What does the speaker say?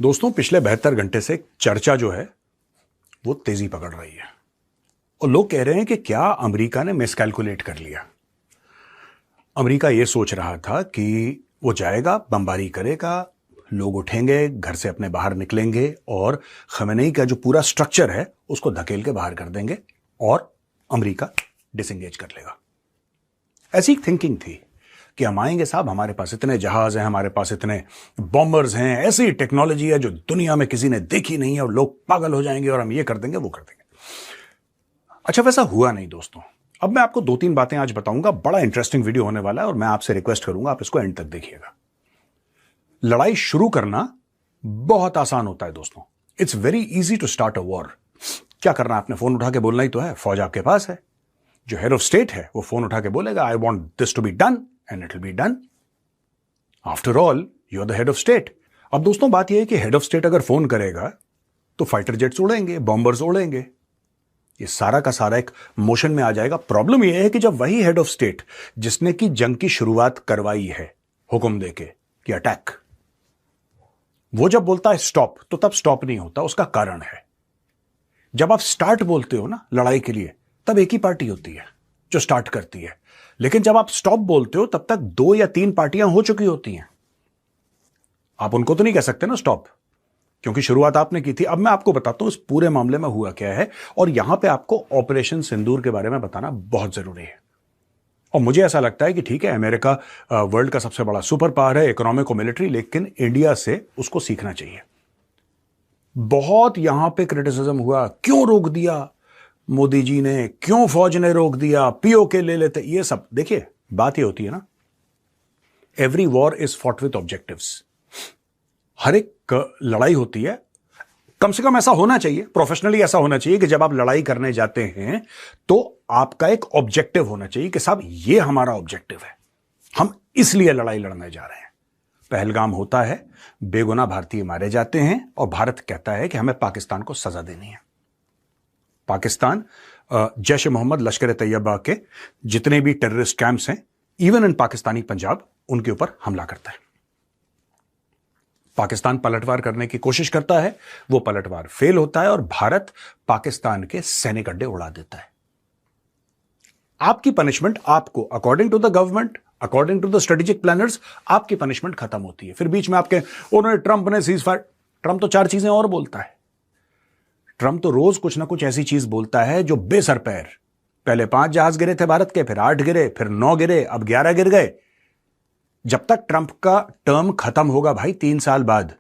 दोस्तों, पिछले 72 घंटे से चर्चा जो है वो तेजी पकड़ रही है और लोग कह रहे हैं कि क्या अमेरिका ने मिसकैलकुलेट कर लिया। अमेरिका ये सोच रहा था कि वो जाएगा, बमबारी करेगा, लोग उठेंगे, घर से अपने बाहर निकलेंगे और खमेनेई का जो पूरा स्ट्रक्चर है उसको धकेल के बाहर कर देंगे और अमेरिका डिसएंगेज कर लेगा। ऐसी थिंकिंग थी कि हम आएंगे साहब, हमारे पास इतने जहाज हैं, हमारे पास इतने बॉम्बर्स हैं, ऐसी टेक्नोलॉजी है जो दुनिया में किसी ने देखी नहीं है और लोग पागल हो जाएंगे और हम ये कर देंगे, वो कर देंगे। अच्छा, वैसा हुआ नहीं दोस्तों। अब मैं आपको 2-3 बातें आज बताऊंगा। बड़ा इंटरेस्टिंग वीडियो होने वाला है और मैं आपसे रिक्वेस्ट करूंगा आप इसको एंड तक देखिएगा। लड़ाई शुरू करना बहुत आसान होता है दोस्तों। It's very easy to start a war. क्या करना है, आपने फोन उठा के बोलना ही तो है। फौज आपके पास है, जो हेड ऑफ स्टेट है वो फोन उठा के बोलेगा I want this to be done and it will be done. After all you are the head of state. अब दोस्तों बात यह है कि हेड ऑफ स्टेट अगर फोन करेगा तो फाइटर जेट्स उड़ेंगे, बॉम्बर्स उड़ेंगे, ये सारा का सारा एक मोशन में आ जाएगा। प्रॉब्लम यह है कि जब वही हेड ऑफ स्टेट जिसने की जंग की शुरुआत करवाई है हुक्म देके कि अटैक, वो जब बोलता है स्टॉप, तो तब स्टॉप नहीं होता। उसका कारण है, जब आप स्टार्ट बोलते हो ना लड़ाई के लिए, तब एक ही पार्टी होती है जो स्टार्ट करती है, लेकिन जब आप स्टॉप बोलते हो तब तक 2 या 3 पार्टियां हो चुकी होती हैं। आप उनको तो नहीं कह सकते ना स्टॉप, क्योंकि शुरुआत आपने की थी। अब मैं आपको बताता हूं इस पूरे मामले में हुआ क्या है, और यहां पे आपको ऑपरेशन सिंदूर के बारे में बताना बहुत जरूरी है। और मुझे ऐसा लगता है कि ठीक है, अमेरिका वर्ल्ड का सबसे बड़ा सुपर पावर है, इकोनॉमिक और मिलिट्री, लेकिन इंडिया से उसको सीखना चाहिए। बहुत यहां पे क्रिटिसिज्म हुआ, क्यों रोक दिया मोदी जी ने, क्यों फौज ने रोक दिया, पीओके ले लेते, ये सब। देखिए, बात ये होती है ना, every war is fought with objectives. हर एक लड़ाई होती है, कम से कम ऐसा होना चाहिए, प्रोफेशनली ऐसा होना चाहिए कि जब आप लड़ाई करने जाते हैं तो आपका एक ऑब्जेक्टिव होना चाहिए कि साहब ये हमारा ऑब्जेक्टिव है, हम इसलिए लड़ाई लड़ने जा रहे हैं। पहलगाम होता है, बेगुनाह भारतीय मारे जाते हैं और भारत कहता है कि हमें पाकिस्तान को सजा देनी है। पाकिस्तान जैश ए मोहम्मद, लश्कर ए तैयबा के जितने भी टेररिस्ट कैंप्स हैं, इवन इन पाकिस्तानी पंजाब, उनके ऊपर हमला करता है। पाकिस्तान पलटवार करने की कोशिश करता है, वो पलटवार फेल होता है और भारत पाकिस्तान के सैनिक अड्डे उड़ा देता है। आपकी पनिशमेंट, आपको according to the government, according to the strategic planners, आपकी पनिशमेंट खत्म होती है। फिर बीच में आपके उन्होंने ट्रंप ने सीज फायर, ट्रंप तो 4 चीजें और बोलता है। ट्रंप तो रोज कुछ ना कुछ ऐसी चीज बोलता है जो बेसर पैर। पहले 5 जहाज गिरे थे भारत के, फिर 8 गिरे, फिर 9 गिरे, अब 11 गिर गए। जब तक ट्रंप का टर्म खत्म होगा भाई 3 साल बाद,